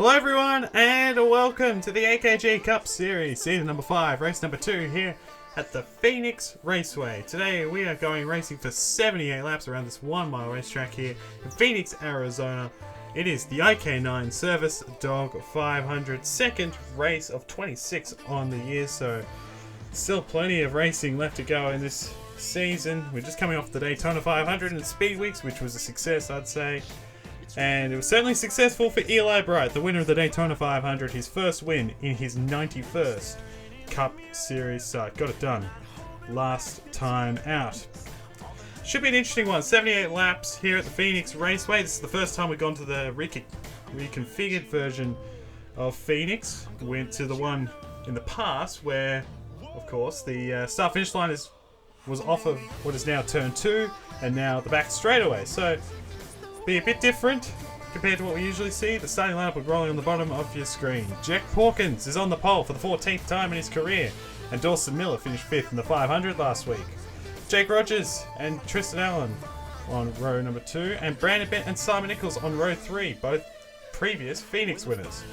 Hello everyone and welcome to the AKG Cup Series, season number 5, race number 2 here at the Phoenix Raceway. Today we are going racing for 78 laps around this 1 mile racetrack here in Phoenix, Arizona. It is the iK9 Service Dog 500, second race of 26 on the year, so still plenty of racing left to go in this season. We're just coming off the Daytona 500 and Speed Weeks, which was a success, I'd say. And it was certainly successful for Eli Bright, the winner of the Daytona 500, his first win in his 91st Cup Series start. Got it done last time out. Should be an interesting one. 78 laps here at the Phoenix Raceway. This is the first time we've gone to the reconfigured version of Phoenix. We went to the one in the past where, of course, the start-finish line was off of what is now turn 2 and now the back straightaway. So be a bit different compared to what we usually see. The starting lineup will be rolling on the bottom of your screen. Jack Hawkins is on the pole for the 14th time in his career, and Dawson Miller finished 5th in the 500 last week. Jake Rogers and Tristan Allen on row number 2, and Brandon Bent and Simon Nichols on row 3, both previous Phoenix winners.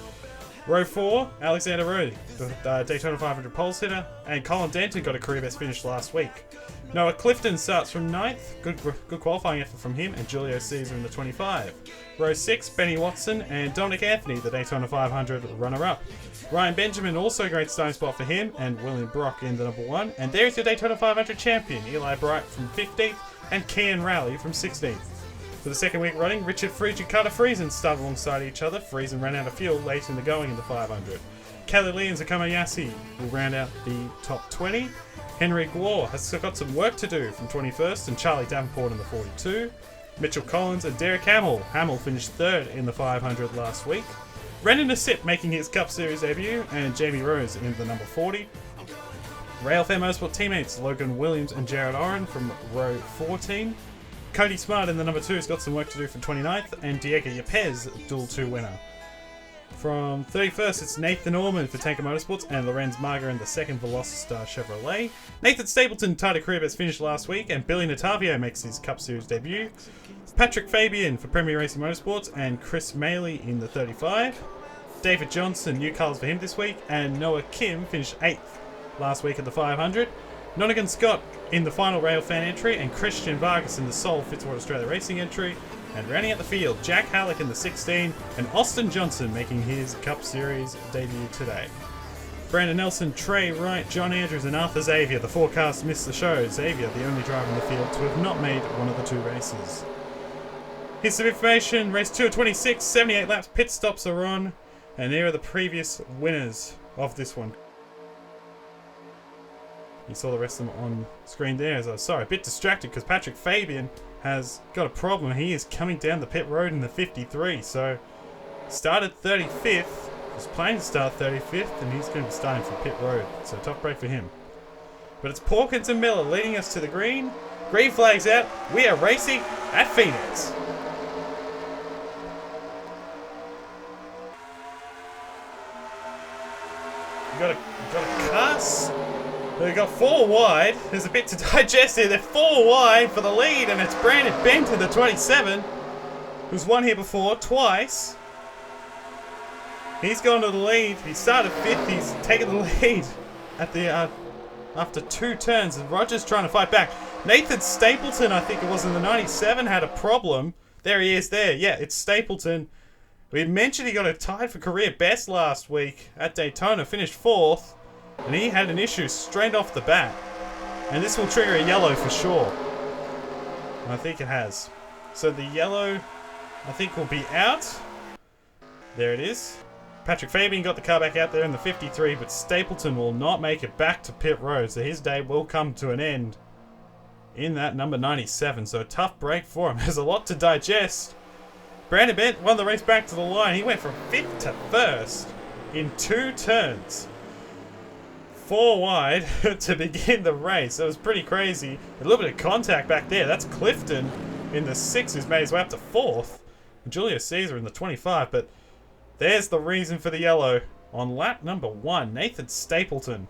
Row 4, Alexander Rowe, the Daytona 500 pole sitter, and Colin Denton got a career best finish last week. Noah Clifton starts from 9th, good qualifying effort from him, and Julio Caesar in the 25. Row 6, Benny Watson and Dominic Anthony, the Daytona 500 runner-up. Ryan Benjamin, also a great starting spot for him, and William Brock in the number 1. And there's your Daytona 500 champion, Eli Bright from 15th, and Kian Rowley from 16th. For the second week running, Richard Friedge and Carter Friesen started alongside each other. Friesen ran out of fuel late in the going in the 500. Kelly Lee and Zakama Yassi will round out the top 20. Henry Gore has got some work to do from 21st, and Charlie Davenport in the 42. Mitchell Collins and Derek Hamill. Hamill finished 3rd in the 500 last week. Brendan Nassip making his Cup Series debut, and Jamie Rose in the number 40. Railfare Motorsport teammates Logan Williams and Jared Oren from row 14. Cody Smart in the number 2 has got some work to do from 29th, and Diego Yepes, dual 2 winner. From 31st, it's Nathan Orman for Tanker Motorsports and Lorenz Marger in the 2nd Velocity Chevrolet. Nathan Stapleton tied a career best finish last week, and Billy Natavio makes his Cup Series debut. Patrick Fabian for Premier Racing Motorsports and Chris Maley in the 35. David Johnson, new colours for him this week, and Noah Kim finished 8th last week at the 500. Nonagon Scott in the final Railfan entry, and Christian Vargas in the sole Fitzwater Australia Racing entry. And rounding out the field, Jack HALLEC in the 16, and Austin Johnson making his Cup Series debut today. Brandon Nelson, Trey Wright, John Andrews and Arthur Xavier. The forecast missed the show. Xavier, the only driver in the field to have not made one of the 2 races. Here's some information. Race 2 of 26, 78 laps, pit stops are on, and there are the previous winners of this one. You saw the rest of them on screen there. As I was a bit distracted because Patrick Fabian has got a problem. He is coming down the pit road in the 53. So started 35th. Was planning to start 35th, and he's going to be starting from pit road. So tough break for him. But it's Pawkins and Miller leading us to the green. Green flag's out. We are racing at Phoenix. You got a cuss. They've got 4 wide. There's a bit to digest here. They're 4 wide for the lead, and it's Brandon Bent in the 27, who's won here before twice. He's gone to the lead. He started 5th. He's taken the lead at the after 2 turns, and Rogers trying to fight back. Nathan Stapleton, I think it was in the 97, had a problem. There he is there. Yeah, it's Stapleton. We mentioned he got a tie for career best last week at Daytona, finished 4th. And he had an issue straight off the bat. And this will trigger a yellow for sure. I think it has. So the yellow, I think, will be out. There it is. Patrick Fabian got the car back out there in the 53, but Stapleton will not make it back to pit road. So his day will come to an end in that number 97. So a tough break for him. There's a lot to digest. Brandon Bent won the race back to the line. He went from 5th to 1st in 2 turns. 4 wide to begin the race. That was pretty crazy. A little bit of contact back there. That's Clifton in the 6 who's made his way up to 4th. And Julio Caesar in the 25. But there's the reason for the yellow. On lap number 1, Nathan Stapleton.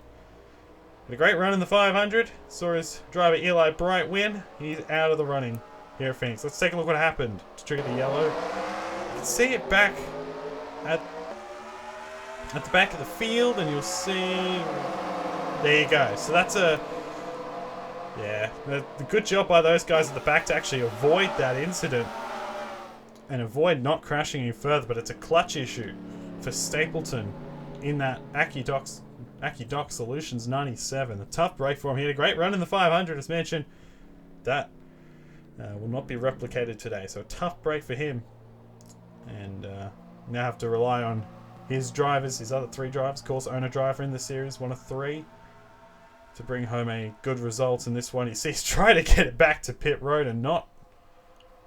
Had a great run in the 500. Saw his driver Eli Bright win. He's out of the running here at Phoenix. Let's take a look what happened to trigger the yellow. You can see it back at at the back of the field, and you'll see... There you go. So that's a... Yeah, the good job by those guys at the back to actually avoid that incident and avoid not crashing any further, but it's a clutch issue for Stapleton in that AKG Solutions 97. A tough break for him. He had a great run in the 500, as mentioned. That will not be replicated today, so a tough break for him. And now have to rely on his drivers, his other 3 drivers. Of course, owner driver in the series, one of 3. To bring home a good result in this one. You see, he's trying to get it back to pit road and not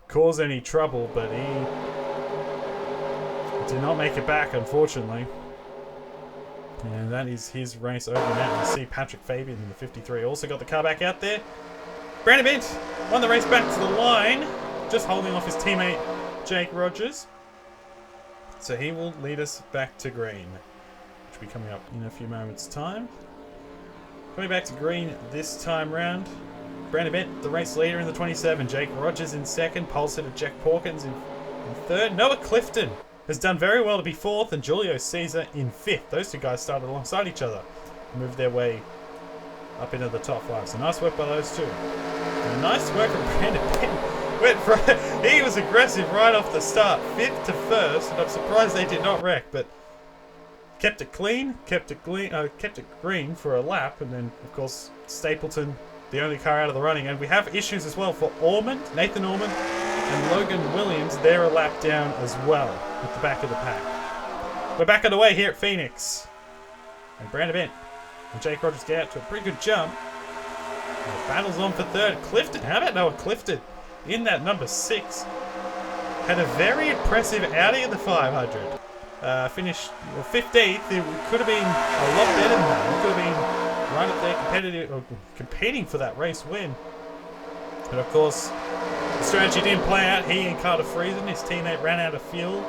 cause any trouble, but he did not make it back, unfortunately. And that is his race over now. You see Patrick Fabian in the 53 also got the car back out there. Brandon Bent won the race back to the line, just holding off his teammate Jake Rogers. So he will lead us back to green, which will be coming up in a few moments' time. Coming back to green this time round. Brandon Bent, the race leader in the 27. Jake Rogers in second. Pole sitter Jack Porkins in third. Noah Clifton has done very well to be fourth, and Julio Caesar in fifth. Those 2 guys started alongside each other and moved their way up into the top 5. So nice work by those 2. And nice work from Brandon Bent. He was aggressive right off the start. 5th to 1st, and I'm surprised they did not wreck, but kept it clean, kept it green for a lap, and then of course Stapleton, the only car out of the running. And we have issues as well for Nathan Ormond and Logan Williams. They're a lap down as well at the back of the pack. We're back on the way here at Phoenix, and Brandon Bent and Jake Rogers get out to a pretty good jump. And the battle's on for third. Clifton, how about Noah Clifton in that number 6? Had a very impressive outing in the 500. Finished 15th. It could have been a lot better than that. It could have been right up there competing for that race win. But of course, the strategy didn't play out. He and Carter Friesen, his teammate, ran out of fuel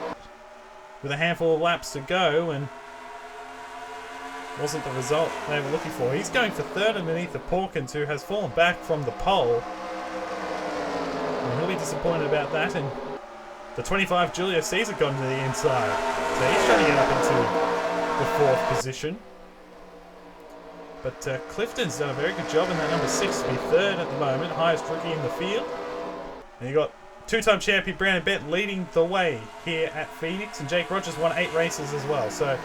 with a handful of laps to go, and wasn't the result they were looking for. He's going for third underneath of Porkins, who has fallen back from the pole. And he'll be disappointed about that. And the 25, Julio Caesar, gone to the inside. So he's trying to get up into the 4th position. But Clifton's done a very good job in that number 6 to be third at the moment. Highest rookie in the field. And you got 2-time champion Brandon Bent leading the way here at Phoenix. And Jake Rogers won 8 races as well. So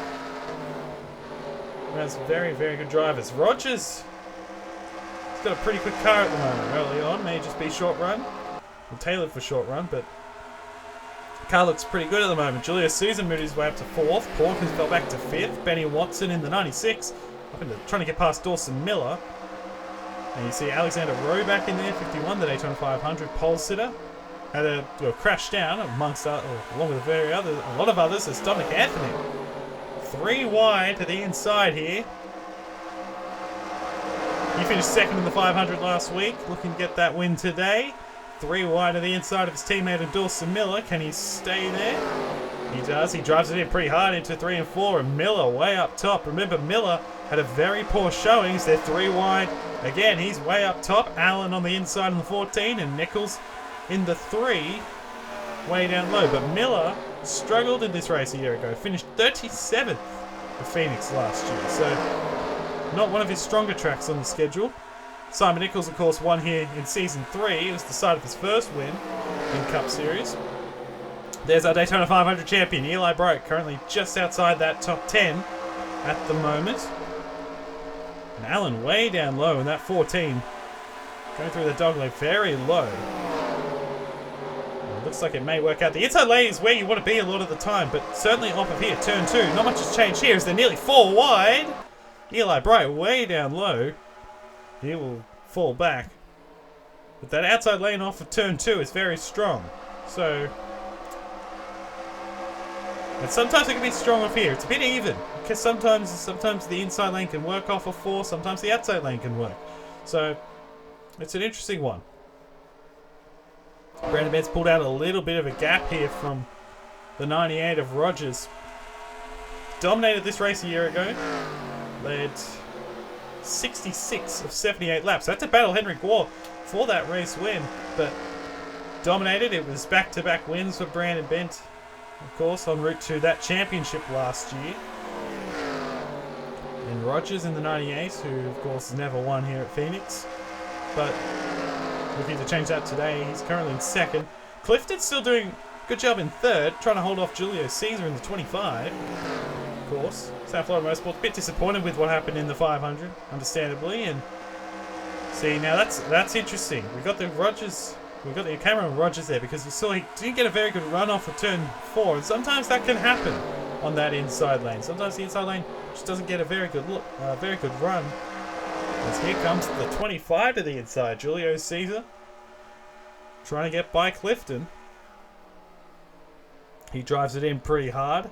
that's very, very good drivers. Rogers has got a pretty quick car at the moment. Early on, may just be short run. Well, tailored for short run, but car looks pretty good at the moment. Julius Caesar moved his way up to 4th. Porkins fell back to 5th. Benny Watson in the 96. Up into trying to get past Dawson Miller. And you see Alexander Rowe back in there, 51, the Daytona 500 pole sitter. Had a crash down amongst along with a lot of others. It's Dominic Anthony. 3 wide to the inside here. He finished 2nd in the 500 last week. Looking to get that win today. 3 wide to the inside of his teammate Dawson Miller. Can he stay there? He does. He drives it in pretty hard into 3 and 4. And Miller way up top. Remember, Miller had a very poor showing. They're 3 wide. Again, he's way up top. Allen on the inside in the 14. And Nichols in the 3. Way down low. But Miller struggled in this race a year ago. Finished 37th for Phoenix last year. So, not one of his stronger tracks on the schedule. Simon Nichols, of course, won here in Season 3. It was the start of his first win in Cup Series. There's our Daytona 500 champion, Eli Bright, currently just outside that top 10 at the moment. And Allen way down low in that 14. Going through the dogleg very low. It looks like it may work out. The inside lane is where you want to be a lot of the time, but certainly off of here, turn 2. Not much has changed here as they're nearly 4 wide. Eli Bright way down low. He will fall back. But that outside lane off of turn 2 is very strong. So, and sometimes it can be strong off here. It's a bit even. Because sometimes the inside lane can work off of 4, sometimes the outside lane can work. So, it's an interesting one. Brandon Bent's pulled out a little bit of a gap here from the 98 of Rogers. Dominated this race a year ago. Led 66 of 78 laps. That's a battle Henry Gore for that race win, but dominated. It was back-to-back wins for Brandon Bent, of course, en route to that championship last year. Rogers in the 98, who of course has never won here at Phoenix. But looking to change that today. He's currently in second. Clifton's still doing a good job in third, trying to hold off Julio Caesar in the 25. Of course, South Florida Motorsports a bit disappointed with what happened in the 500, understandably. And see, now that's interesting. We got the Rogers, we got the camera on Rogers there because you saw he didn't get a very good run off of turn 4, and sometimes that can happen on that inside lane. Sometimes the inside lane just doesn't get a very good look, very good run. As here comes the 25 to the inside, Julio Caesar trying to get by Clifton. He drives it in pretty hard.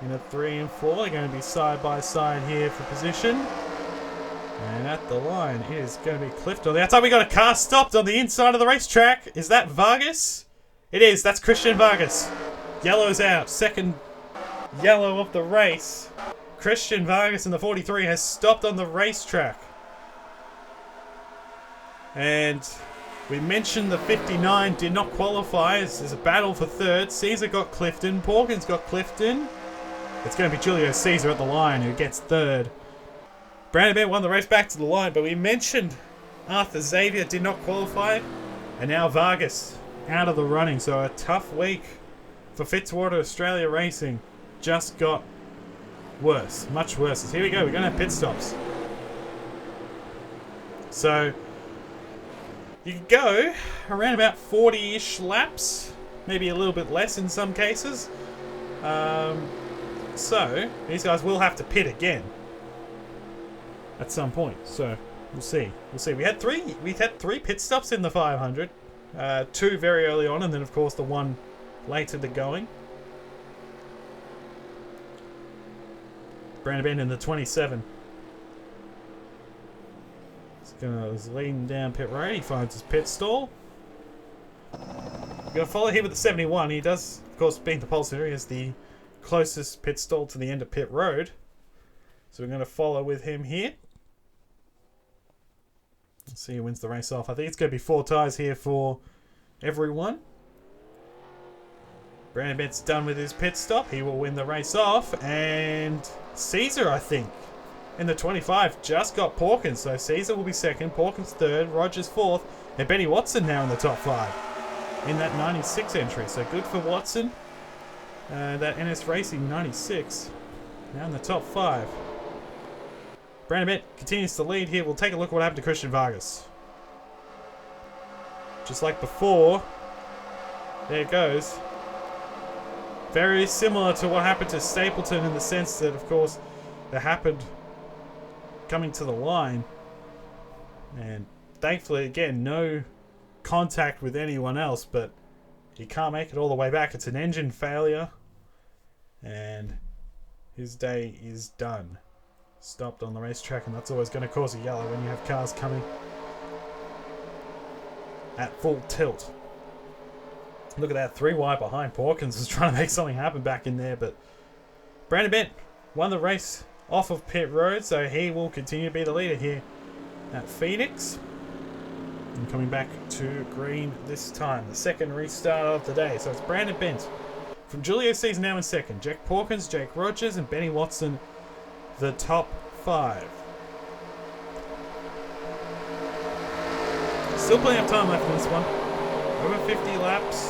In a 3 and 4, they're going to be side by side here for position. And at the line, it is going to be Clifton. On the outside, we got a car stopped on the inside of the racetrack. Is that Vargas? It is. That's Christian Vargas. Yellow's out. Second yellow of the race. Christian Vargas in the 43 has stopped on the racetrack. And we mentioned the 59 did not qualify. There's a battle for third. Caesar got Clifton. Porkins got Clifton. It's going to be Julio Caesar at the line who gets third. Brandon Bent won the race back to the line, but we mentioned Arthur Xavier did not qualify. And now Vargas out of the running. So a tough week for Fitzwater Australia Racing. Just got worse. Much worse. So here we go. We're going to have pit stops. So you can go around about 40-ish laps. Maybe a little bit less in some cases. So these guys will have to pit again at some point. So we'll see. We'll see. We had three pit stops in the 500. 2 very early on, and then of course the one later to going. Brandon Bent in the 27. He's leading down pit road. He finds his pit stall. We're going to follow here with the 71. He does, of course, being the pole sitter, he has the closest pit stall to the end of pit road. So we're going to follow with him here. Let's see who wins the race off. I think it's going to be 4 tyres here for everyone. Brandon Bent's done with his pit stop. He will win the race off. And Caesar, I think, in the 25 just got Porkins. So Caesar will be second, Porkins third, Rogers fourth, and Benny Watson now in the top 5 in that 96 entry. So good for Watson. That NS Racing 96 now in the top 5. Brandon Bent continues to lead here. We'll take a look at what happened to Christian Vargas. Just like before, there it goes. Very similar to what happened to Stapleton in the sense that, of course, that happened coming to the line. And thankfully, again, no contact with anyone else, but he can't make it all the way back. It's an engine failure. And his day is done. Stopped on the racetrack, and that's always going to cause a yellow when you have cars coming at full tilt. Look at that, 3 wide behind. Porkins was trying to make something happen back in there, but Brandon Bent won the race off of pit road, so he will continue to be the leader here at Phoenix. And coming back to green this time, the second restart of the day. So it's Brandon Bent from Julio Caesar now in second. Jack Porkins, Jake Rogers, and Benny Watson, the top 5. Still plenty of time left in this one. Over 50 laps.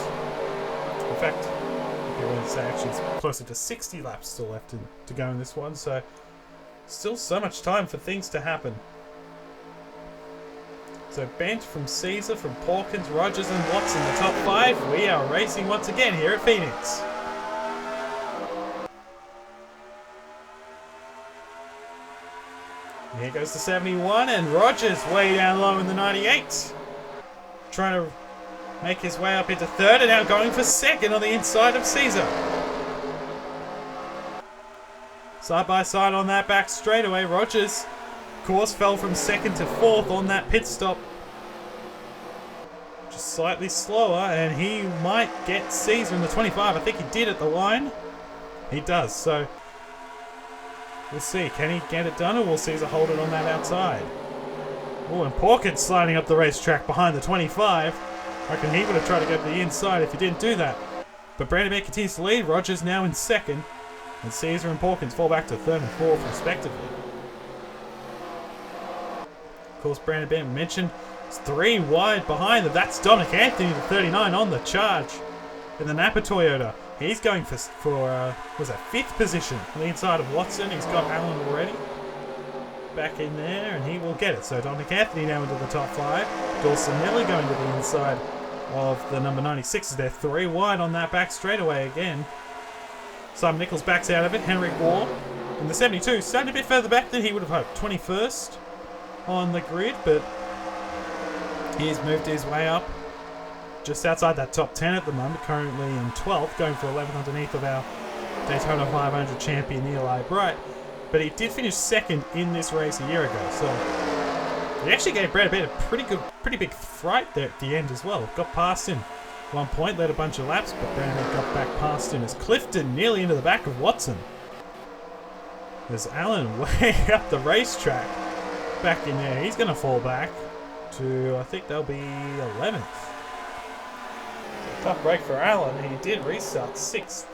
In fact, I would say actually it's closer to 60 laps still left to go in this one. So still so much time for things to happen. So Bent from Caesar, from Porkins, Rogers and Watson, the top 5. We are racing once again here at Phoenix. Here goes the 71, and Rogers way down low in the 98. Trying to make his way up into third, and now going for second on the inside of Caesar. Side by side on that back straightaway. Rogers, of course, fell from second to fourth on that pit stop. Just slightly slower, and he might get Caesar in the 25. I think he did at the line. He does, so we'll see. Can he get it done, or will Caesar hold it on that outside? Oh, and Porkins sliding up the racetrack behind the 25. I reckon he would have tried to go to the inside if he didn't do that. But Brandon Bent continues to lead. Rogers now in second. And Caesar and Porkins fall back to 3rd and 4th respectively. Of course, Brandon Bent mentioned it's 3 wide behind them. That's Dominic Anthony, the 39 on the charge. In the Napa Toyota, he's going for was that 5th position on the inside of Watson. He's got Allen already. Back in there, and he will get it. So Dominic Anthony now into the top 5. Dawson Miller going to the inside of the number 96. They're 3 wide on that back straightaway again. Simon Nichols backs out of it. Henrik Ward in the 72, starting a bit further back than he would have hoped. 21st on the grid, but he's moved his way up just outside that top 10 at the moment. Currently in 12th, going for 11th underneath of our Daytona 500 champion Eli Bright. But he did finish 2nd in this race a year ago, so he actually gave Brad Pitt a pretty big fright there at the end as well. Got past him at one point, led a bunch of laps, but Brad Pitt got back past him as Clifton nearly into the back of Watson. There's Allen way up the racetrack, back in there. He's going to fall back to, I think they'll be 11th. Tough break for Allen. He did restart 6th.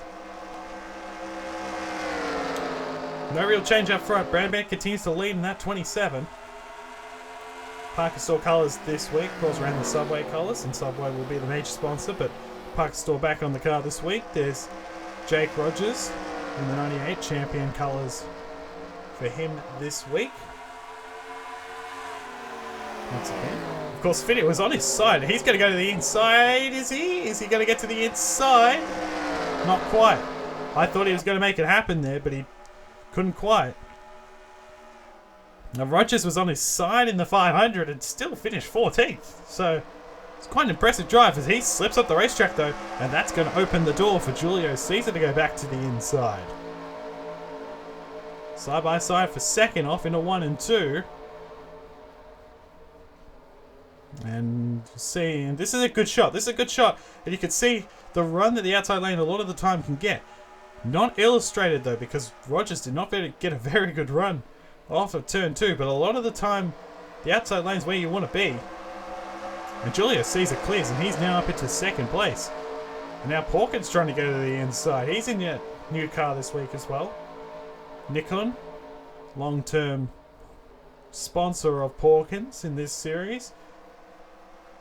No real change up front. Brandon continues to lead in that 27. Parker Store colours this week. Of course, around the Subway colours, and Subway will be the major sponsor, but Parker Store back on the car this week. There's Jake Rogers in the 98 champion colours for him this week. Once again. Of course, Finney was on his side. He's going to go to the inside, is he? Is he going to get to the inside? Not quite. I thought he was going to make it happen there, but he couldn't quite. Now Rogers was on his side in the 500 and still finished 14th. So it's quite an impressive drive as he slips up the racetrack though, and that's going to open the door for Julio Caesar to go back to the inside. Side by side for 2nd off into 1 and 2. And see, and this is a good shot. This is a good shot. And you can see the run that the outside lane a lot of the time can get. Not illustrated though, because Rogers did not get a very good run off of turn 2, but a lot of the time the outside lane's where you want to be. And Julio Caesar clears, and he's now up into 2nd place. And now Porkins trying to go to the inside. He's in your new car this week as well. Nikon, long-term sponsor of Porkins in this series.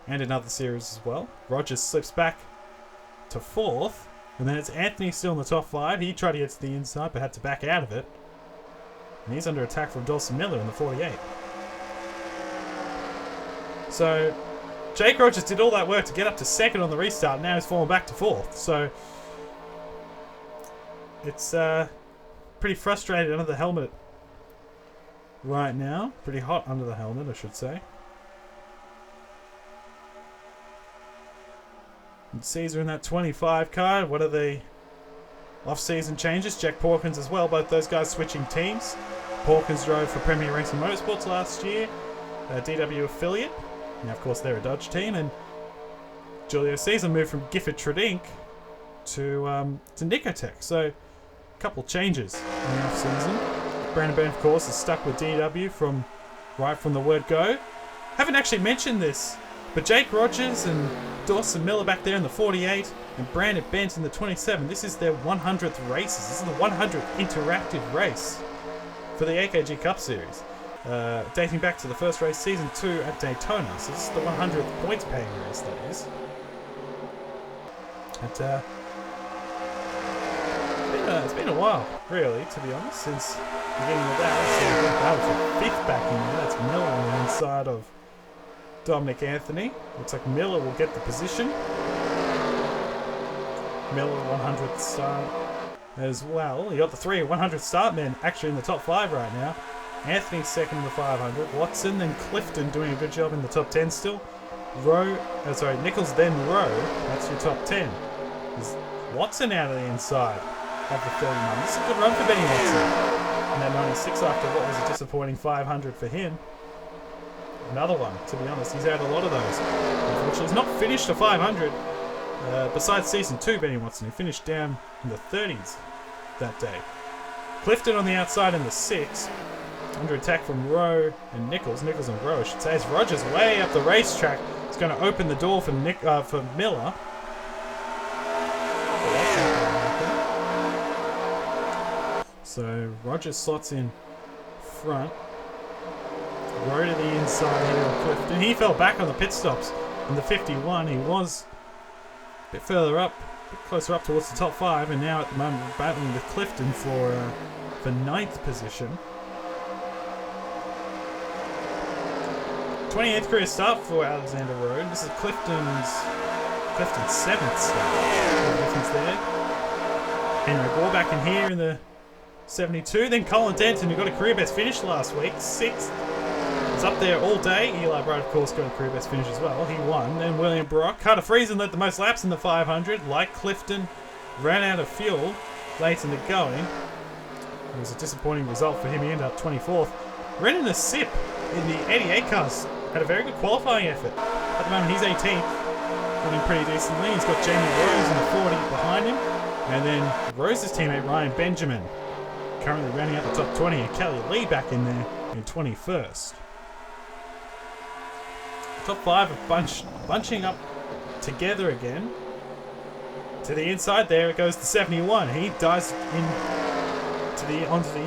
And another series as well. Rogers slips back to 4th. And then it's Anthony still in the top 5. He tried to get to the inside, but had to back out of it. And he's under attack from Dawson Miller in the 48. So, Jake Rogers did all that work to get up to 2nd on the restart. Now he's fallen back to 4th. So, it's pretty frustrated under the helmet right now. Pretty hot under the helmet, I should say. And Caesar in that 25 car. What are the off-season changes? Jack Porkins as well. Both those guys switching teams. Porkins drove for Premier Racing Motorsports last year. A DW affiliate. Now, of course, they're a Dodge team. And Julio Caesar moved from Gifford Tredink to Nicotech. So, a couple changes in the off-season. Brandon Byrne, of course, is stuck with DW right from the word go. Haven't actually mentioned this, but Jake Rogers and Dawson Miller back there in the 48 and Brandon Bent in the 27. This is their 100th races. This is the 100th interactive race for the AKG Cup Series. Dating back to the first race, Season 2 at Daytona. So this is the 100th points paying race, that is. And, it's been a while, really, to be honest, since the beginning of that. So that was a 5th back in there. That's Miller on the inside of Dominic Anthony. Looks like Miller will get the position. Miller 100th start as well. You got the 3 100th start men actually in the top 5 right now. Anthony 2nd in the 500. Watson, then Clifton doing a good job in the top 10 still. Nichols, then Rowe. That's your top 10. There's Watson out of the inside of the 39. This is a good run for Benny Watson. And that 96 after what was a disappointing 500 for him. Another one, to be honest. He's had a lot of those. Unfortunately, he's not finished a 500. Besides Season 2, Benny Watson, he finished down in the 30s that day. Clifton on the outside in the 6. Under attack from Rowe and Nichols. Nichols and Rowe, I should say. As Rogers way up the racetrack. It's going to open the door for Miller. So Rogers slots in front. Rowe to the inside here of Clifton. He fell back on the pit stops in the 51. He was a bit further up, a bit closer up towards the top 5, and now at the moment we're battling with Clifton for 9th position. 28th career start for Alexander Rowe. This is Clifton's 7th start. No difference there. Henry Gore back in here in the 72. Then Colin Denton, who got a career best finish last week, 6th. Was up there all day. Eli Bright, of course, got a career best finish as well. He won. Then William Brock. Carter Friesen led the most laps in the 500. Like Clifton, ran out of fuel late in the going. It was a disappointing result for him. He ended up 24th. Ran in a sip in the 88 cars. Had a very good qualifying effort. At the moment, he's 18th. Running pretty decently. He's got Jamie Rose in the 40 behind him. And then Rose's teammate, Ryan Benjamin, currently rounding out the top 20. And Kelly Lee back in there in 21st. Top 5 are bunching up together again. To the inside there, it goes to 71. He dives onto the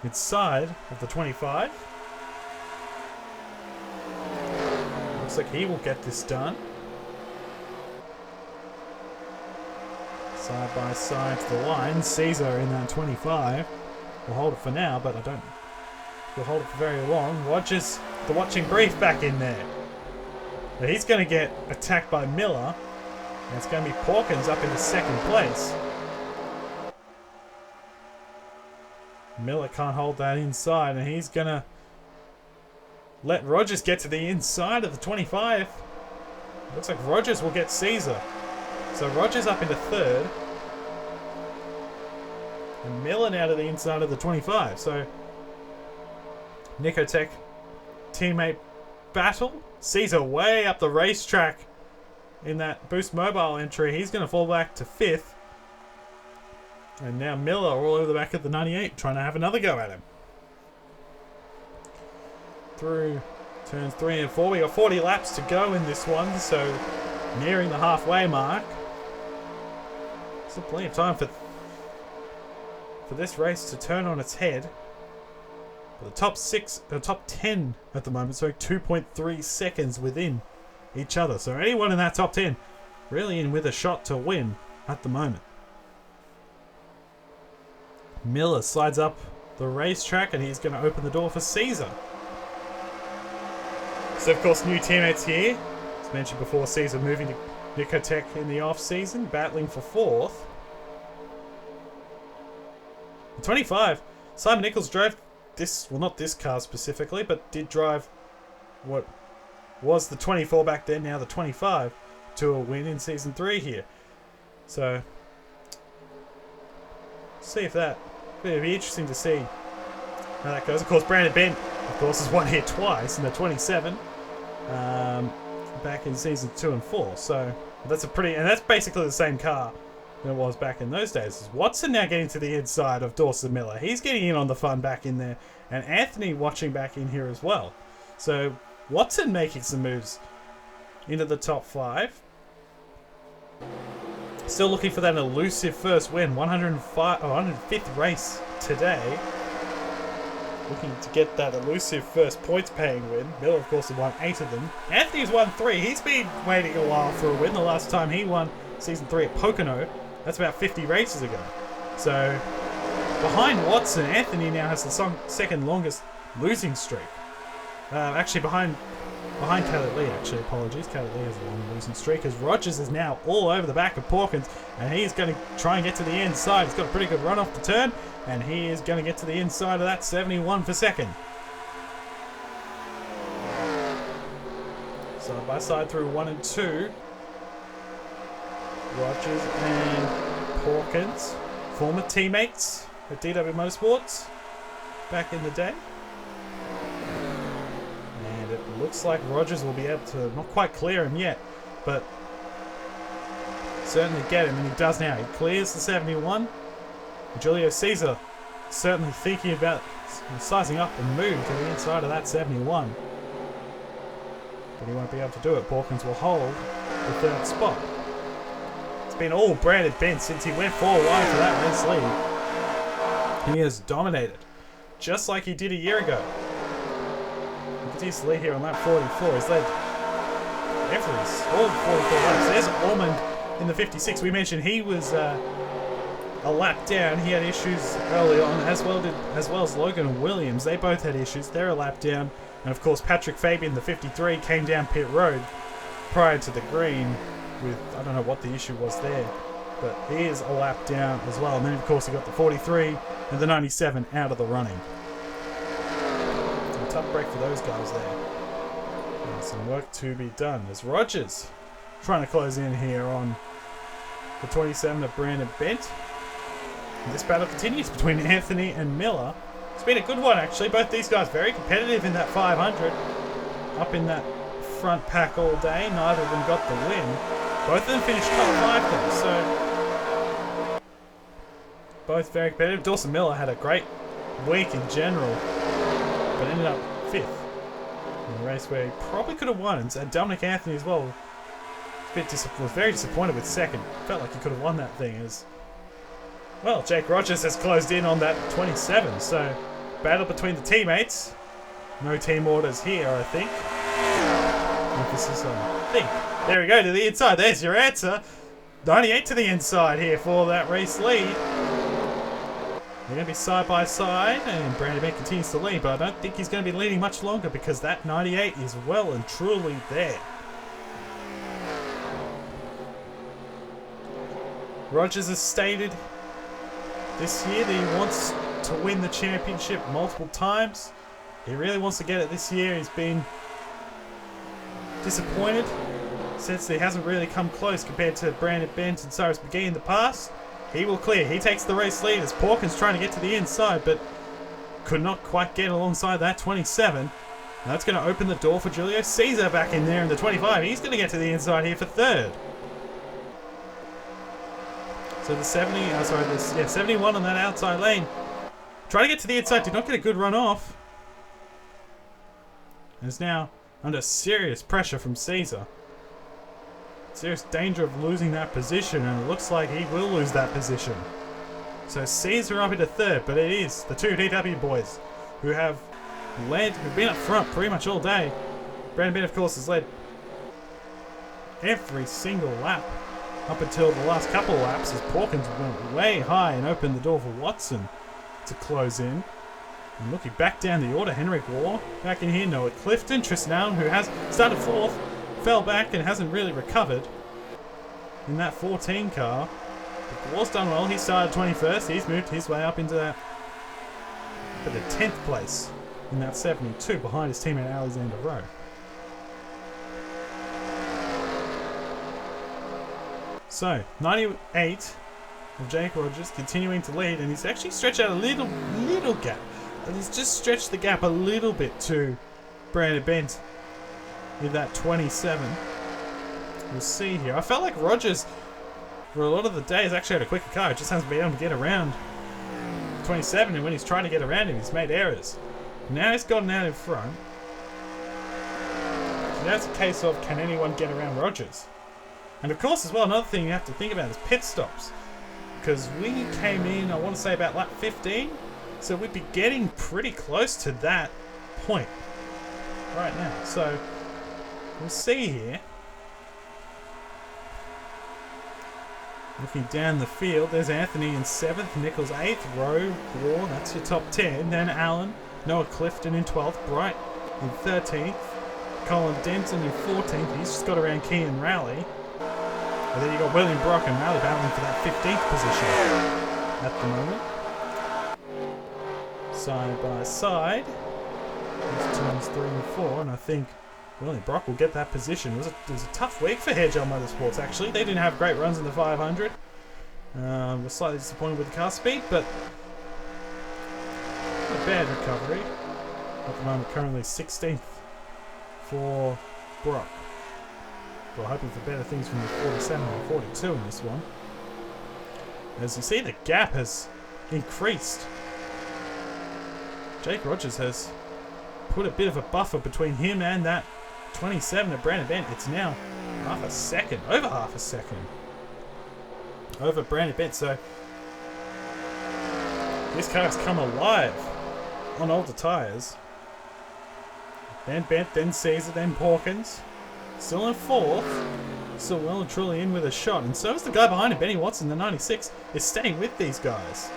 inside of the 25. Looks like he will get this done. Side by side to the line. Caesar in that 25. We'll hold it for now, but I don't. We'll hold it for very long. Rogers, the watching brief, back in there. Now he's going to get attacked by Miller. And it's going to be Porkins up into 2nd place. Miller can't hold that inside, and he's going to let Rogers get to the inside of the 25. Looks like Rogers will get Caesar. So Rogers up into 3rd. And Miller now to the inside of the 25. So Nicotech teammate battle. Caesar way up the racetrack in that Boost Mobile entry. He's going to fall back to 5th. And now Miller all over the back of the 98 trying to have another go at him. Through turns 3 and 4. We got 40 laps to go in this one, so nearing the halfway mark. Still plenty of time for this race to turn on its head. But the top 10 at the moment, so 2.3 seconds within each other. So anyone in that top 10 really in with a shot to win at the moment. Miller slides up the racetrack and he's going to open the door for Caesar. So of course new teammates here. As mentioned before, Caesar moving to Nicotech in the off season, battling for 4th. 25. Simon Nichols drove this, well not this car specifically, but did drive what was the 24 back then, now the 25, to a win in Season 3 here. So, see if that, it'll be interesting to see how that goes. Of course, Brandon Bent, of course, has won here twice in the 27, back in Season 2 and 4. So, that's that's basically the same car than it was back in those days. Watson now getting to the inside of Dawson Miller. He's getting in on the fun back in there. And Anthony watching back in here as well. So Watson making some moves into the top 5. Still looking for that elusive first win. 105th race today. Looking to get that elusive first points paying win. Miller, of course, has won 8 of them. Anthony's won 3. He's been waiting a while for a win. The last time he won Season 3 at Pocono, that's about 50 races ago. So behind Watson, Anthony now has the second longest losing streak. Actually, behind Caleb Lee, apologies. Caleb Lee has a long losing streak, as Rogers is now all over the back of Porkins, and he's going to try and get to the inside. He's got a pretty good run off the turn, and he is going to get to the inside of that 71 for 2nd. Side by side through 1 and 2. Rogers and Porkins, former teammates at DW Motorsports back in the day. And it looks like Rogers will be able to, not quite clear him yet, but certainly get him, and he does now. He clears the 71. Julio Caesar certainly thinking about sizing up and move to the inside of that 71. But he won't be able to do it. Porkins will hold the 3rd spot. It's been all Brandon Bent since he went 4 wide for that race lead. He has dominated, just like he did a year ago. Look at his lead here on lap 44. He's led all 44 laps. There's Ormond in the 56. We mentioned he was a lap down. He had issues early on, as well as Logan and Williams. They both had issues. They're a lap down. And of course, Patrick Fabian, the 53, came down pit road prior to the green with, I don't know what the issue was there, but he is a lap down as well. And then of course he got the 43 and the 97 out of the running. A tough break for those guys there. And some work to be done. There's Rogers trying to close in here on the 27 of Brandon Bent. And this battle continues between Anthony and Miller. It's been a good one actually. Both these guys very competitive in that 500. Up in that front pack all day. Neither of them got the win. Both of them finished top 5 though, so both very competitive. Dawson Miller had a great week in general, but ended up 5th in a race where he probably could have won. And Dominic Anthony as well was very disappointed with 2nd. Felt like he could have won that thing. As well, Jake Rogers has closed in on that 27, so battle between the teammates. No team orders here, I think. Emphasis on I think. There we go, to the inside. There's your answer. 98 to the inside here for that race lead. They're going to be side by side, and Brandon Bent continues to lead, but I don't think he's going to be leading much longer because that 98 is well and truly there. Rogers has stated this year that he wants to win the championship multiple times. He really wants to get it this year. He's been disappointed since he hasn't really come close compared to Brandon Bent and Cyrus McGee in the past. He will clear. He takes the race lead as Porkins trying to get to the inside, but could not quite get alongside that 27. And that's going to open the door for Julio Caesar back in there in the 25. He's going to get to the inside here for 3rd. So the 71 on that outside lane. Trying to get to the inside, did not get a good run off. And is now under serious pressure from Caesar. Serious danger of losing that position, and it looks like he will lose that position. So Caesar up into 3rd, but it is the 2 DW boys who have who've been up front pretty much all day. Brandon Bent, of course, has led every single lap up until the last couple of laps as Porkins went way high and opened the door for Watson to close in. And looking back down the order, Henrik Waugh back in here, Noah Clifton, Tristan Allen, who has started 4th, fell back and hasn't really recovered in that 14 car. But Waugh's done well. He started 21st. He's moved his way up into that for the 10th place in that 72 behind his teammate Alexander Rowe. So 98 of Jake Rogers continuing to lead, and he's actually stretched out a little gap. And he's just stretched the gap a little bit to Brandon Bent with that 27. We'll see here. I felt like Rogers, for a lot of the day, has actually had a quicker car. It just hasn't been able to get around 27, and when he's trying to get around him, he's made errors. Now he's gotten out in front. So now it's a case of, can anyone get around Rogers? And of course, as well, another thing you have to think about is pit stops. Because we came in, I want to say, about lap 15. So we'd be getting pretty close to that point right now. So we'll see here. Looking down the field, there's Anthony in 7th, Nichols 8th, Rowe, Waugh, that's your top 10. Then Allen, Noah Clifton in 12th, Bright in 13th, Colin Denton in 14th. He's just got around Kean Rowley. And then you got William Brock and Rowley battling for that 15th position at the moment. Side by side. These turns 3 and 4, and I think William Brock will get that position. It was a tough week for Hairgel Motorsports, actually. They didn't have great runs in the 500. Was slightly disappointed with the car speed, but not a bad recovery. At the moment, currently 16th for Brock. We're hoping for better things from the 47 and 42 in this one. As you see, the gap has increased. Jake Rogers has put a bit of a buffer between him and that 27 of Brandon Bent. It's now half a second, over half a second over Brandon Bent. So This car's come alive on older tyres. Then Bent, then Caesar, then Hawkins. Still in fourth. Still well and truly in with a shot. And so is the guy behind him, Benny Watson, the 96, is staying with these guys.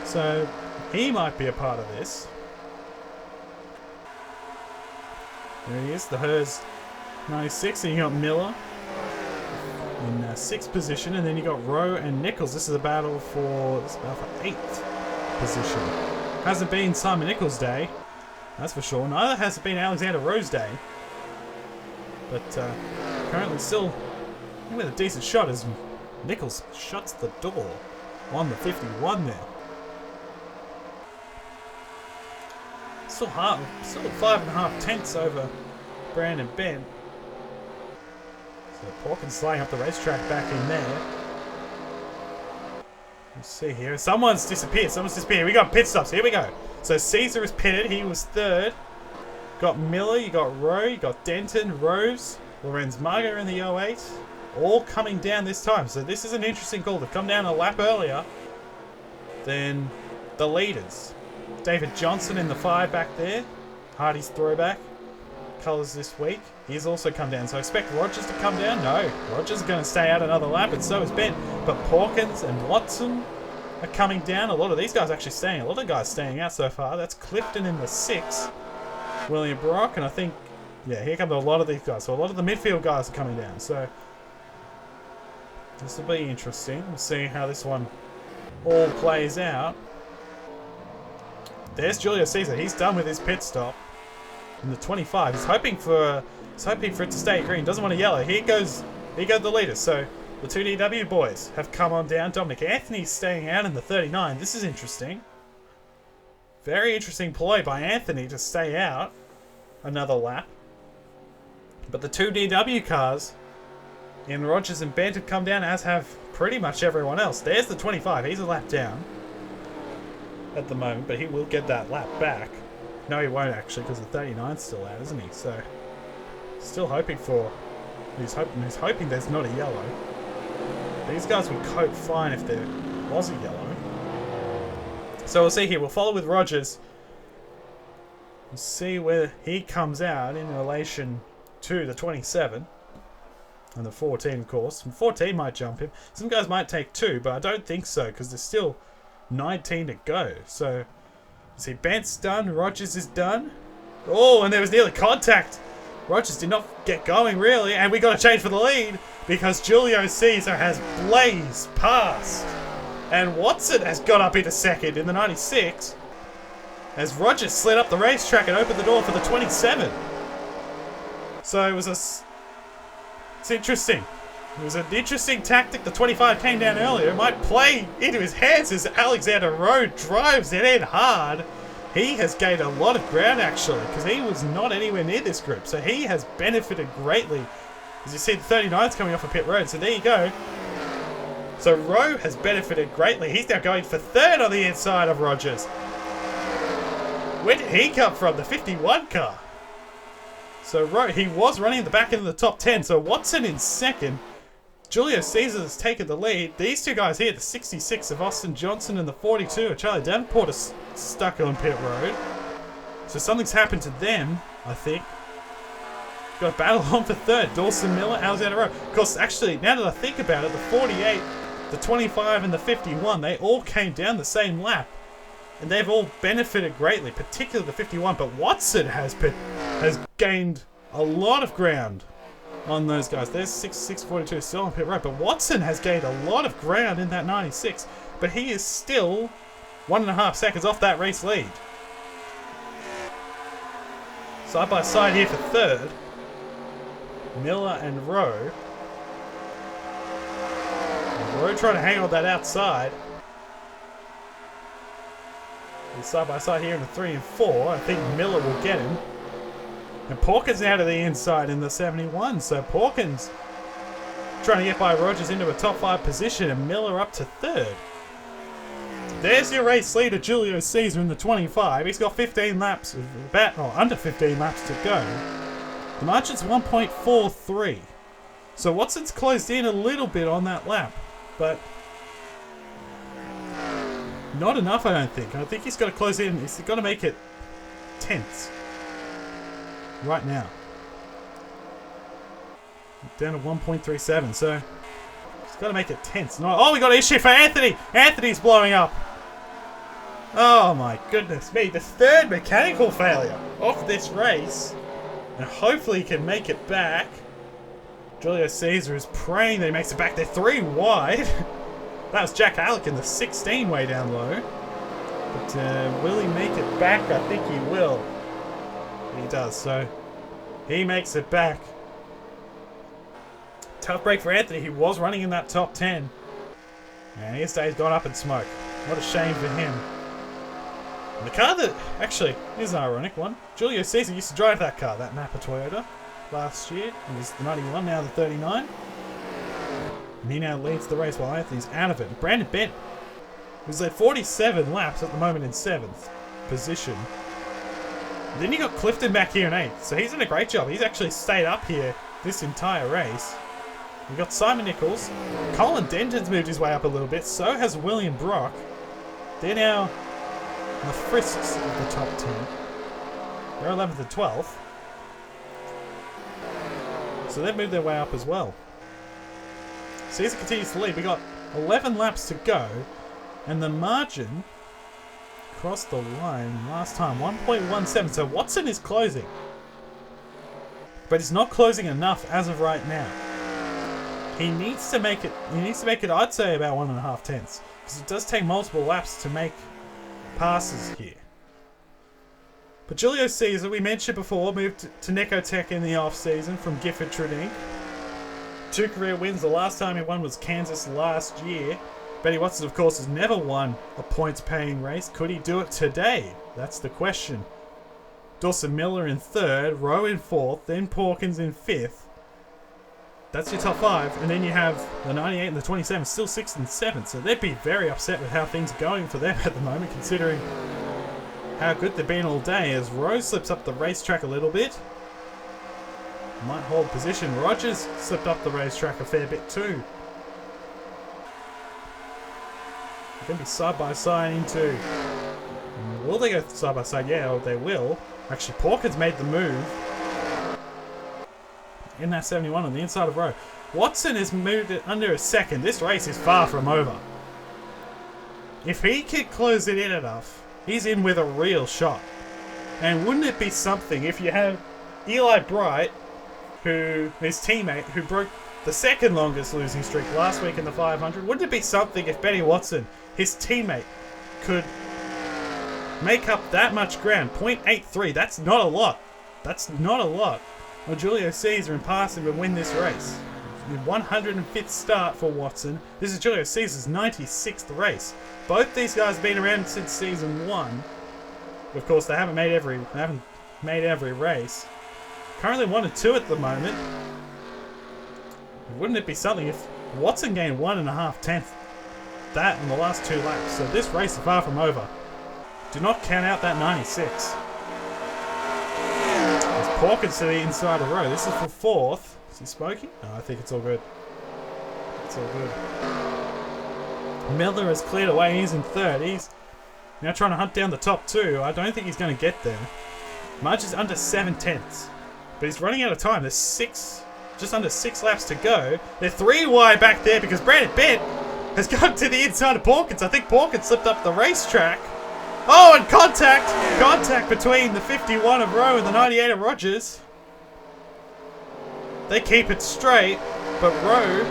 So he might be a part of this. There he is, the Hers 96. And you got Miller in 6th position. And then you got Rowe and Nichols. This is a battle for 8th position. Hasn't been Simon Nichols' day, that's for sure. Neither has it been Alexander Rowe's day. But currently still with a decent shot as Nichols shuts the door on the 51 there. Still 5.5 tenths over Brandon Bent. So Hawkins sliding up the racetrack back in there. Let's see here. Someone's disappeared. We got pit stops. Here we go. So Caesar is pitted. He was 3rd. Got Miller. You got Rowe. You got Denton, Rose, Lorenz Margo in the 08. All coming down this time. So this is an interesting call. They've come down a lap earlier than the leaders. David Johnson in the 5 back there. Hardy's throwback. Colours this week. He's also come down. So I expect Rogers to come down. No. Rogers is going to stay out another lap, and so is Bent. But Hawkins and Watson are coming down. A lot of these guys actually staying. A lot of guys staying out so far. That's Clifton in the 6. William Brock. And I think, yeah, here come a lot of these guys. So a lot of the midfield guys are coming down. So this will be interesting. We'll see how this one all plays out. There's Julio Caesar. He's done with his pit stop in the 25. He's hoping for it to stay green. Doesn't want a yellow. Here goes the leaders. So the 2DW boys have come on down. Dominic Anthony's staying out in the 39. This is interesting. Very interesting ploy by Anthony to stay out another lap. But the 2DW cars in Rogers and Bent have come down, as have pretty much everyone else. There's the 25. He's a lap down at the moment, but he will get that lap back. No, he won't actually, because the 39's still out, isn't he? So, still hoping for... He's hoping there's not a yellow. These guys would cope fine if there was a yellow. So we'll see here. We'll follow with Rogers. We'll see where he comes out in relation to the 27. And the 14, of course. And 14 might jump him. Some guys might take 2, but I don't think so, because there's still 19 to go. So, see, Bent's done. Rogers is done. Oh, and there was nearly contact. Rogers did not get going, really. And we got to change for the lead because Julio Caesar has blazed past. And Watson has got up into 2nd in the 96 as Rogers slid up the racetrack and opened the door for the 27. So it was it's interesting. It was an interesting tactic. The 25 came down earlier. It might play into his hands as Alexander Rowe drives it in hard. He has gained a lot of ground, actually, because he was not anywhere near this group. So he has benefited greatly. As you see, the 39's coming off a pit road. So there you go. So Rowe has benefited greatly. He's now going for 3rd on the inside of Rogers. Where did he come from? The 51 car. So Rowe, he was running in the back end of the top 10. So Watson in 2nd. Julio Caesar has taken the lead. These two guys here, the 66 of Austin Johnson and the 42 of Charlie Davenport, are stuck on pit road. So something's happened to them, I think. Got a battle on for 3rd. Dawson Miller, Alexander Rowe. Of course, actually, now that I think about it, the 48, the 25, and the 51, they all came down the same lap. And they've all benefited greatly, particularly the 51. But Watson has gained a lot of ground on those guys. There's 642 still on pit road, but Watson has gained a lot of ground in that 96, but he is still 1.5 seconds off that race lead. Side by side here for 3rd, Miller and Rowe. Rowe trying to hang on that outside. And side by side here in the 3 and 4. I think Miller will get him. And Porkins out of the inside in the 71. So Porkins trying to get by Rogers into a top 5 position, and Miller up to 3rd. There's your race leader, Julio Caesar, in the 25. He's got 15 laps, under 15 laps to go. The margin's 1.43. So Watson's closed in a little bit on that lap, but Not enough, I don't think. I think he's got to close in. He's got to make it tenths. Right now. Down to 1.37, so he's got to make it tenths. No, oh, we got an issue for Anthony! Anthony's blowing up! Oh my goodness me, the third mechanical failure of this race. And hopefully he can make it back. Julio Caesar is praying that he makes it back. They're 3 wide. That was Jack HALLEC in the 16 way down low. But will he make it back? I think he will. He does, so he makes it back. Tough break for Anthony. He was running in that top 10. And his day's gone up in smoke. What a shame for him. And the car that, actually, here's an ironic one. Julio Caesar used to drive that car, that Napa Toyota, last year. It was the 91, now the 39. And he now leads the race while Anthony's out of it. Brandon Bent, who's led 47 laps at the moment in 7th position. And then you got Clifton back here in 8th, so he's done a great job. He's actually stayed up here this entire race. We've got Simon Nichols. Colin Denton's moved his way up a little bit, so has William Brock. They're now the frisks of the top 10. They're 11th and 12th. So they've moved their way up as well. Caesar continues to lead. We got 11 laps to go. And the margin crossed the line last time. 1.17. So Watson is closing. But he's not closing enough as of right now. He needs to make it, I'd say, about 1.5 tenths. Because it does take multiple laps to make passes here. But Julio Caesar, we mentioned before, moved to Necotech in the off-season from Gifford Trinink. 2 career wins. The last time he won was Kansas last year. Benny Watson, of course, has never won a points-paying race. Could he do it today? That's the question. Dawson Miller in 3rd, Rowe in 4th, then Pawkins in 5th. That's your top 5, and then you have the 98 and the 27 still 6th and 7th, so they'd be very upset with how things are going for them at the moment, considering how good they've been all day, as Rose slips up the racetrack a little bit. Might hold position. Rogers slipped up the racetrack a fair bit too. They're going to be side by side into... Will they go side by side? Yeah, they will. Actually, Pawkins made the move in that 71 on the inside of Rowe. Watson has moved it under a second. This race is far from over. If he can close it in enough, he's in with a real shot. And wouldn't it be something if you have Eli Bright, who his teammate, who broke the second longest losing streak last week in the 500, wouldn't it be something if Benny Watson, his teammate, could make up that much ground? 0.83, that's not a lot. That's not a lot. Well, Julio Caesar and pass him and win this race. The 105th start for Watson. This is Julio Caesar's 96th race. Both these guys have been around since season 1. Of course, they haven't made every race. Currently 1 and 2 at the moment. Wouldn't it be something if Watson gained 1.5 tenths that in the last 2 laps? So this race is far from over. Do not count out that 96. Pawkins to the inside of Rowe. This is for 4th. Is he smoking? No, I think it's all good. It's all good. Miller has cleared away. He's in 3rd. He's now trying to hunt down the top 2. I don't think he's going to get there. Marge is under 7 tenths. But he's running out of time. There's just under 6 laps to go. They're 3 wide back there because Brandon Bent has gone to the inside of Pawkins. I think Pawkins slipped up the racetrack. Oh, and contact! Contact between the 51 of Rowe and the 98 of Rogers. They keep it straight, but Rowe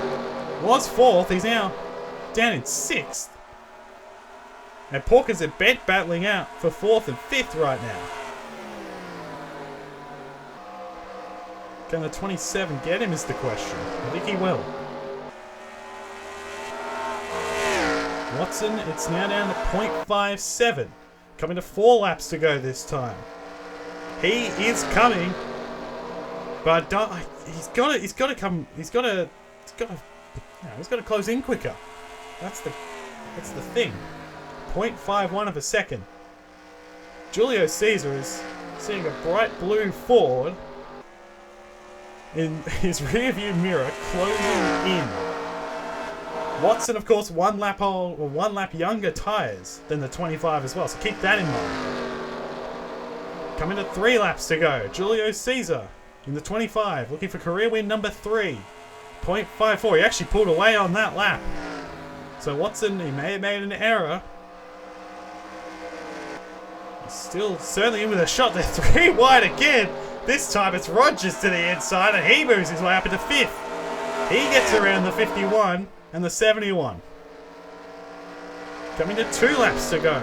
was 4th. He's now down in 6th. And Pawkins and Bent battling out for 4th and 5th right now. Can the 27 get him is the question. I think he will. Watson, it's now down to 0.57. Coming to 4 laps to go this time. He is coming, but he's got to close in quicker. That's the thing. 0.51 of a second. Julio Caesar is seeing a bright blue Ford in his rearview mirror closing in. Watson, of course, one lap younger tyres than the 25 as well, so keep that in mind. Coming to 3 laps to go. Julio Caesar in the 25, looking for career win number 3. 0.54. He actually pulled away on that lap. So Watson, he may have made an error. He's still certainly in with a shot. They're 3 wide again. This time it's Rogers to the inside, and he moves his way up into 5th. He gets around the 51 and the 71. Coming to 2 laps to go.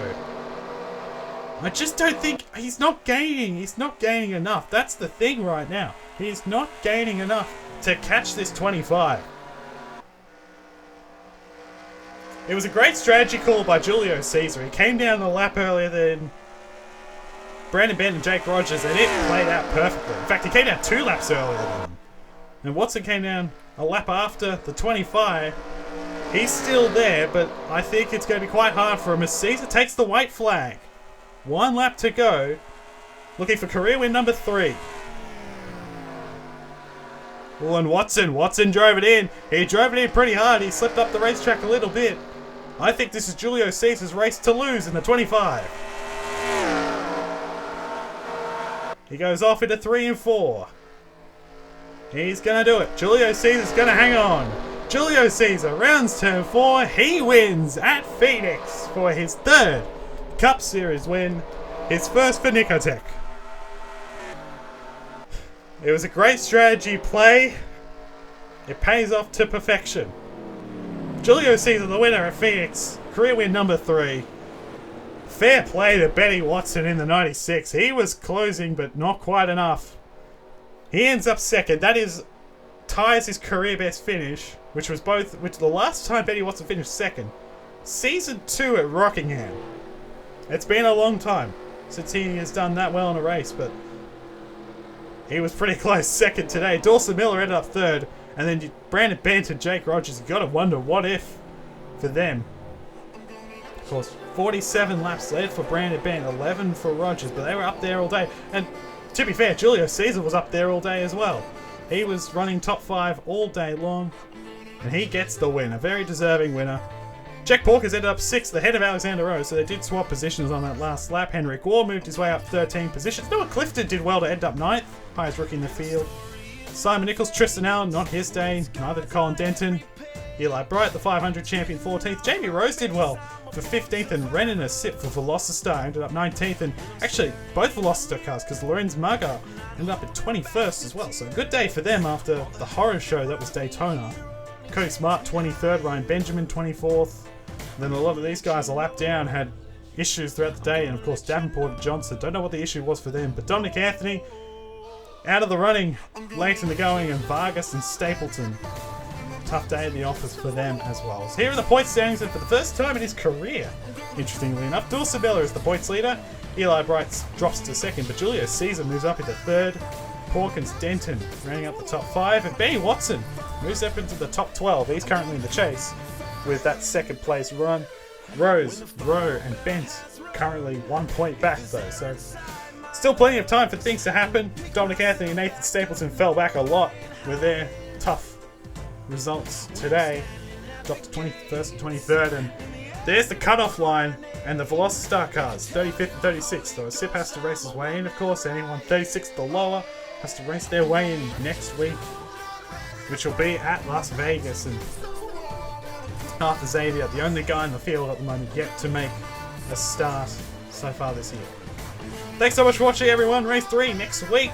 I just don't think he's not gaining. He's not gaining enough. That's the thing right now. He's not gaining enough to catch this 25. It was a great strategy call by Julio Caesar. He came down the lap earlier than Brandon Bent and Jake Rogers, and it played out perfectly. In fact, he came down 2 laps earlier than them. And Watson came down a lap after the 25. He's still there, but I think it's going to be quite hard for him as Caesar takes the white flag. 1 lap to go. Looking for career win number 3. Oh, and Watson drove it in. He drove it in pretty hard. He slipped up the racetrack a little bit. I think this is Julio Caesar's race to lose in the 25. He goes off into 3 and 4. He's going to do it. Julio Caesar's going to hang on. Julio Caesar rounds turn 4. He wins at Phoenix for his 3rd Cup Series win. His first for Nicotech. It was a great strategy play. It pays off to perfection. Julio Caesar, the winner at Phoenix. Career win number 3. Fair play to Benny Watson in the 96. He was closing, but not quite enough. He ends up 2nd. That ties his career best finish, which the last time Benny Watson finished 2nd. Season 2 at Rockingham. It's been a long time since he has done that well in a race, but he was pretty close 2nd today. Dawson Miller ended up 3rd, and then Brandon Bent and Jake Rogers. You got to wonder what if for them. Of course, 47 laps led for Brandon Bent, 11 for Rogers, but they were up there all day. And to be fair, Julio Caesar was up there all day as well. He was running top 5 all day long, and he gets the win. A very deserving winner. Jack Porkers ended up 6th ahead of Alexander Rowe, so they did swap positions on that last lap. Henrik Gore moved his way up 13 positions. Noah Clifton did well to end up 9th, highest rookie in the field. Simon Nichols, Tristan Allen, not his day. Neither did Colin Denton. Eli Bright, the 500 champion, 14th. Jamie Rose did well for 15th, and Renan Asip for Velocista ended up 19th. And actually, both Velocista cars, because Lorenz Maga ended up at 21st as well. So a good day for them after the horror show that was Daytona. Cody Smart, 23rd. Ryan Benjamin, 24th. Then a lot of these guys a lap down had issues throughout the day, and of course Davenport and Johnson. Don't know what the issue was for them, but Dominic Anthony out of the running late in the going, and Vargas and Stapleton. Tough day in the office for them as well. So here are the point standings, and for the first time in his career, interestingly enough, Dawson Miller is the points leader. Eli Bright drops to 2nd, but Julio Caesar moves up into 3rd. Hawkins Denton rounding up the top 5, and Benny Watson moves up into the top 12. He's currently in the chase with that 2nd place run. Rose, Rowe, and Bent currently 1 point back though, so still plenty of time for things to happen. Dominic Anthony and Nathan Stapleton fell back a lot with their tough results today. Dropped to 21st and 23rd, and there's the cutoff line and the Velocity cars, 35th and 36th. So Sip has to race his way in, of course. Anyone 36th or lower has to race their way in next week, which will be at Las Vegas. And Arthur Xavier, the only guy in the field at the moment yet to make a start so far this year. Thanks so much for watching, everyone. Race 3 next week,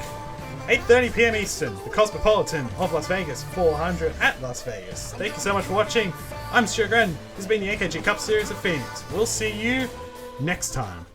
8:30 PM Eastern, the Cosmopolitan of Las Vegas 400 at Las Vegas. Thank you so much for watching. I'm Stuart Gren. This has been the AKG Cup Series at Phoenix. We'll see you next time.